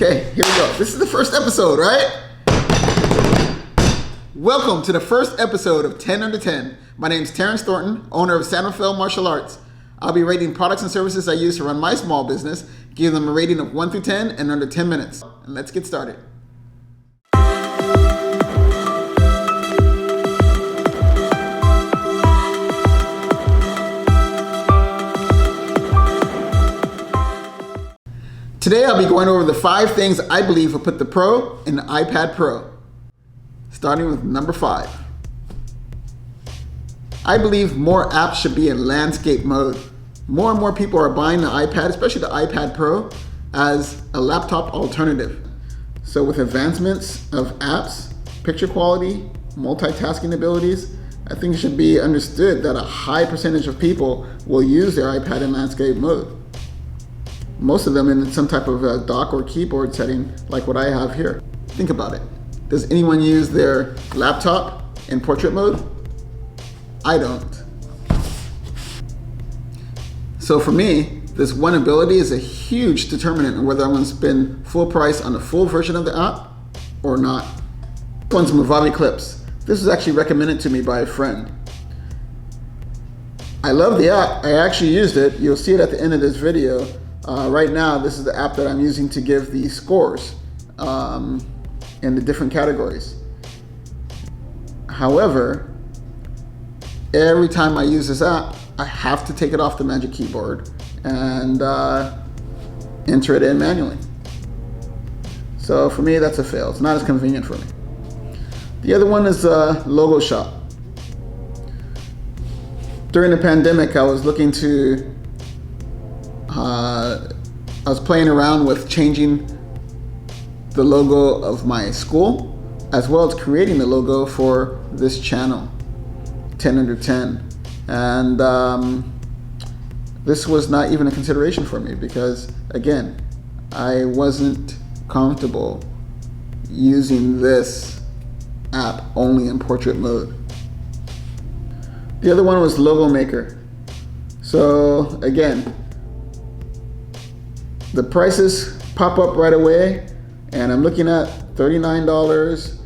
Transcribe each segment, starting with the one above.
Okay, here we go. This is the first episode, right? Welcome to the first episode of 10 Under 10. My name is Terrence Thornton, owner of San Rafael Martial Arts. I'll be rating products and services I use to run my small business, give them a rating of 1 through 10 in under 10 minutes. And let's get started. Today I'll be going over the 5 things I believe will put the Pro in the iPad Pro. Starting with number 5. I believe more apps should be in landscape mode. More and more people are buying the iPad, especially the iPad Pro, as a laptop alternative. So with advancements of apps, picture quality, multitasking abilities, I think it should be understood that a high percentage of people will use their iPad in landscape mode. Most of them in some type of a dock or keyboard setting like what I have here. Think about it. Does anyone use their laptop in portrait mode? I don't. So for me, this one ability is a huge determinant of whether I'm going to spend full price on the full version of the app or not. This one's Movavi Clips. This was actually recommended to me by a friend. I love the app. I actually used it. You'll see it at the end of this video. Right now, this is the app that I'm using to give the scores in the different categories. However, every time I use this app, I have to take it off the Magic Keyboard and enter it in manually. So for me, that's a fail. It's not as convenient for me. The other one is Logo Shop. During the pandemic, I was looking to I was playing around with changing the logo of my school, as well as creating the logo for this channel, 10 Under 10. And this was not even a consideration for me because, again, I wasn't comfortable using this app only in portrait mode. The other one was Logo Maker. So again, the prices pop up right away, and I'm looking at $39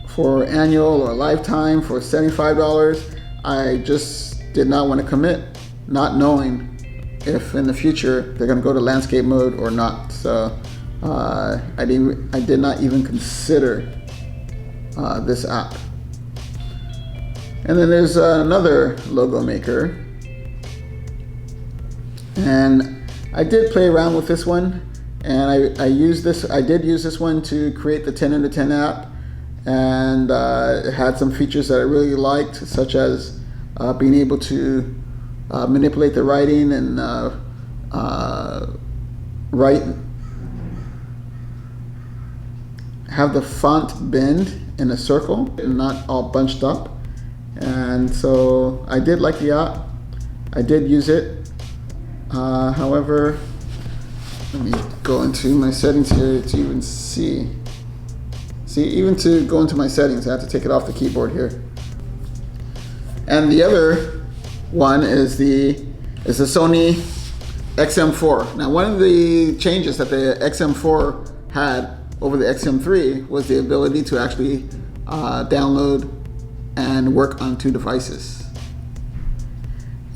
for annual or lifetime for $75. I just did not want to commit, not knowing if in the future they're going to go to landscape mode or not. So I did not even consider this app. And then there's another Logo Maker. And I did play around with this one, and I did use this one to create the 10 Under 10 app, and it had some features that I really liked, such as being able to manipulate the writing and have the font bend in a circle and not all bunched up. And so I did like the app. I did use it. However, let me go into my settings here to even see. Even to go into my settings, I have to take it off the keyboard here. And the other one is the Sony XM4. Now, one of the changes that the XM4 had over the XM3 was the ability to actually download and work on 2 devices.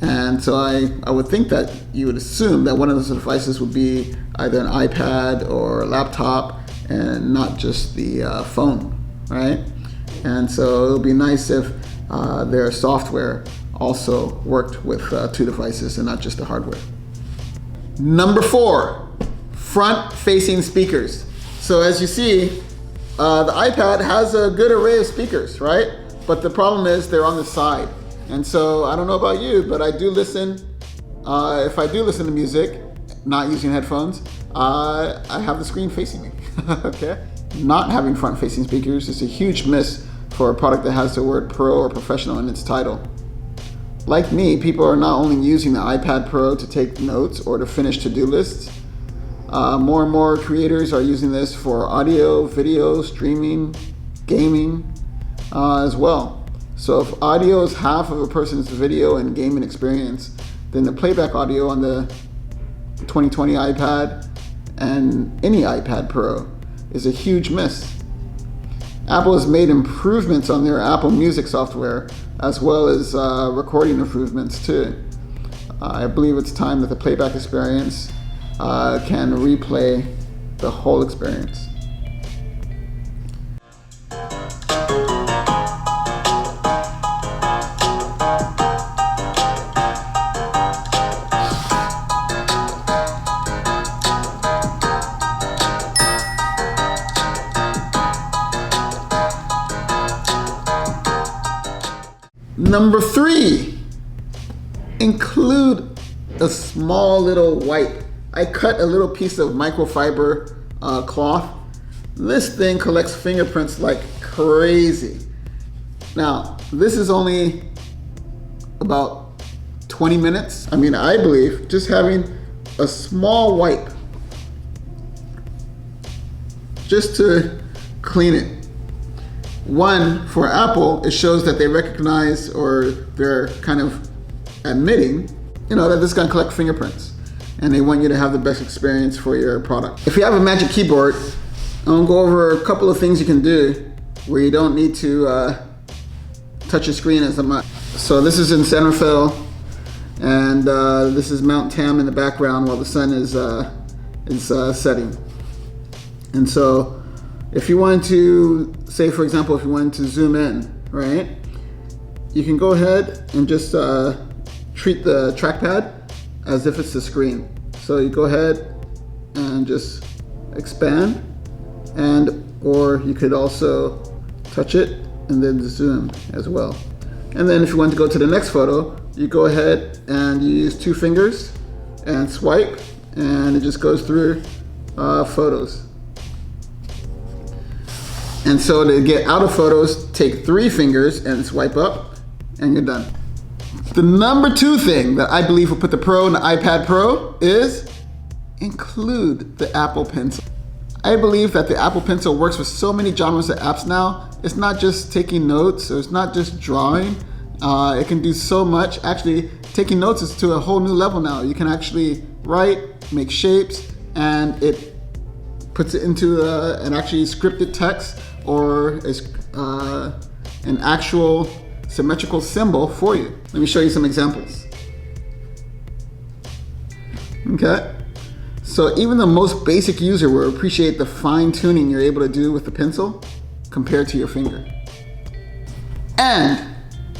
And so I would think that you would assume that one of those devices would be either an iPad or a laptop and not just the phone, right? And so it would be nice if their software also worked with 2 devices and not just the hardware. Number 4, front-facing speakers. So as you see, the iPad has a good array of speakers, right? But the problem is they're on the side. And so I don't know about you, but I do listen. If I do listen to music, not using headphones, I have the screen facing me. Okay? Not having front-facing speakers is a huge miss for a product that has the word Pro or Professional in its title. Like me, people are not only using the iPad Pro to take notes or to finish to-do lists. More and more creators are using this for audio, video, streaming, gaming as well. So if audio is half of a person's video and gaming experience, then the playback audio on the 2020 iPad and any iPad Pro is a huge miss. Apple has made improvements on their Apple Music software, as well as recording improvements too. I believe it's time that the playback experience can replay the whole experience. Number 3, include a small little wipe. I cut a little piece of microfiber cloth. This thing collects fingerprints like crazy. Now, this is only about 20 minutes. I mean, I believe just having a small wipe just to clean it. One, for Apple, it shows that they recognize, or they're kind of admitting, that this is gonna collect fingerprints, and they want you to have the best experience for your product. If you have a Magic Keyboard, I'm gonna go over a couple of things you can do where you don't need to touch your screen as much. So this is in center fill, and this is Mount Tam in the background while the sun is setting. And so, if you wanted to, say for example, if you wanted to zoom in, right? You can go ahead and just treat the trackpad as if it's the screen. So you go ahead and just expand, or you could also touch it and then zoom as well. And then if you want to go to the next photo, you go ahead and you use 2 fingers and swipe, and it just goes through photos. And so to get out of photos, take 3 fingers and swipe up, and you're done. The number 2 thing that I believe will put the Pro in the iPad Pro is include the Apple Pencil. I believe that the Apple Pencil works with so many genres of apps now. It's not just taking notes, or it's not just drawing. It can do so much. Actually, taking notes is to a whole new level now. You can actually write, make shapes, and it puts it into an actually scripted text, or an actual symmetrical symbol for you. Let me show you some examples. Okay, so even the most basic user will appreciate the fine tuning you're able to do with the pencil compared to your finger. And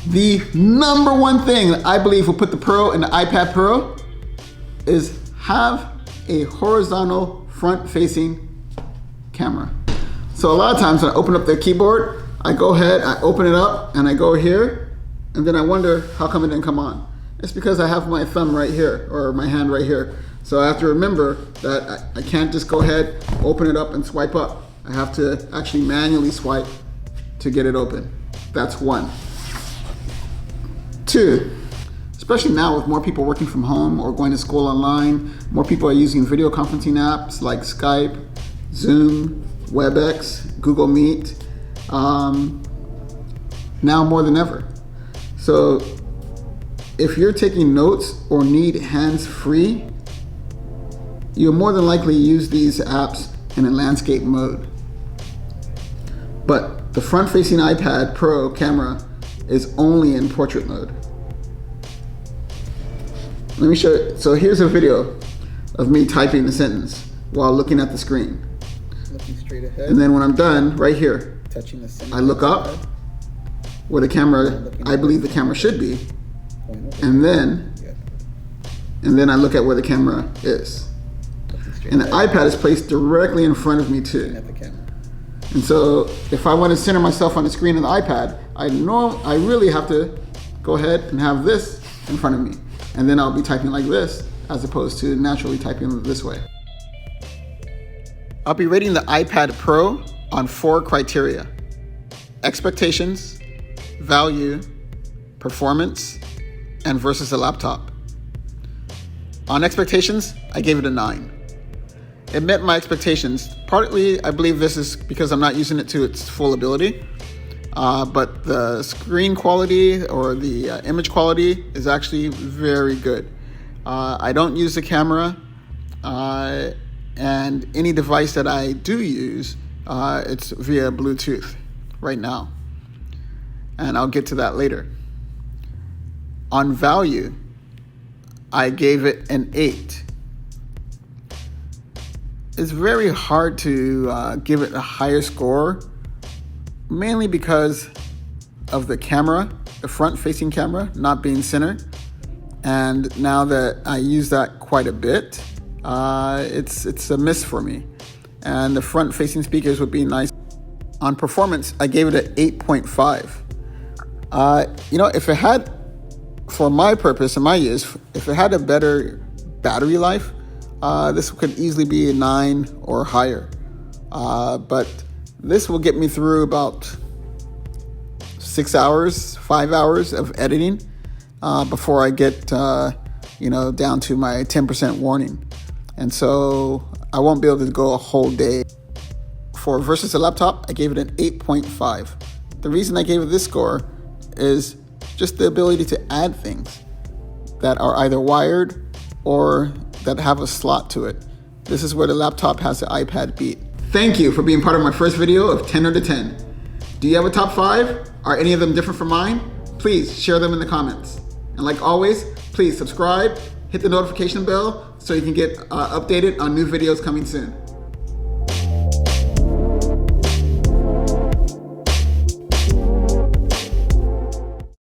the number 1 thing that I believe will put the Pro in the iPad Pro is have a horizontal front-facing camera. So a lot of times when I open up the keyboard, I go ahead, I open it up, and I go here, and then I wonder how come it didn't come on. It's because I have my thumb right here, or my hand right here. So I have to remember that I can't just go ahead, open it up, and swipe up. I have to actually manually swipe to get it open. That's 1. 2, especially now with more people working from home or going to school online, more people are using video conferencing apps like Skype, Zoom, WebEx, Google Meet, now more than ever. So if you're taking notes or need hands-free, you'll more than likely use these apps in a landscape mode. But the front-facing iPad Pro camera is only in portrait mode. Let me show you. So here's a video of me typing the sentence while looking at the screen. Looking straight ahead. And then when I'm done, right here, touching the center. I look up where the camera, I believe the camera should be, and then I look at where the camera is. And the iPad is placed directly in front of me too. And so if I want to center myself on the screen of the iPad, I really have to go ahead and have this in front of me. And then I'll be typing like this, as opposed to naturally typing this way. I'll be rating the iPad Pro on 4 criteria: expectations, value, performance, and versus a laptop. On expectations, I gave it a 9. It met my expectations. Partly, I believe this is because I'm not using it to its full ability, but the screen quality or the image quality is actually very good. I don't use the camera, And any device that I do use, it's via Bluetooth right now. And I'll get to that later. On value, I gave it an 8. It's very hard to give it a higher score, mainly because of the camera, the front-facing camera not being centered. And now that I use that quite a bit, it's a miss for me. And the front-facing speakers would be nice. On performance, I gave it an 8.5. If it had, for my purpose and my use, if it had a better battery life, this could easily be a 9 or higher. But this will get me through about 6 hours, 5 hours of editing before I get, down to my 10% warning. And so I won't be able to go a whole day. For versus a laptop, I gave it an 8.5. The reason I gave it this score is just the ability to add things that are either wired or that have a slot to it. This is where the laptop has the iPad beat. Thank you for being part of my first video of 10 out of 10. Do you have a top 5? Are any of them different from mine? Please share them in the comments. And like always, please subscribe, hit the notification bell so you can get updated on new videos coming soon.